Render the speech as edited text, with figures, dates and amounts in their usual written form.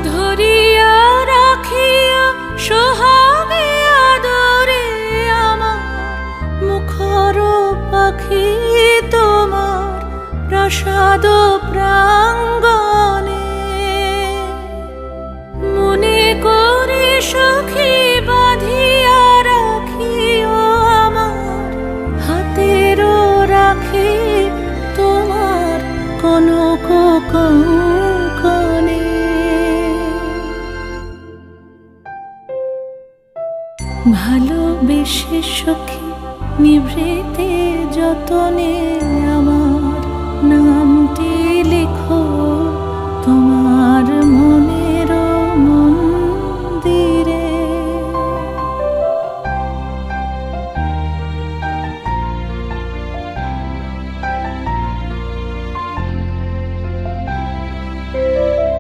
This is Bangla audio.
ধরিয়া রাখিয়া সোহাগে আদরে আমার মুখর পাখি তোমার প্রাসাদ প্রাঙ্গণে। মনে করে সখী বাঁধিয়া রাখিও আমার হাতের রাখি তোমার কনক কঙ্কণে। ভালোবেসে সখী নিভৃতে যতনে আমার নামটি লিখো তোমার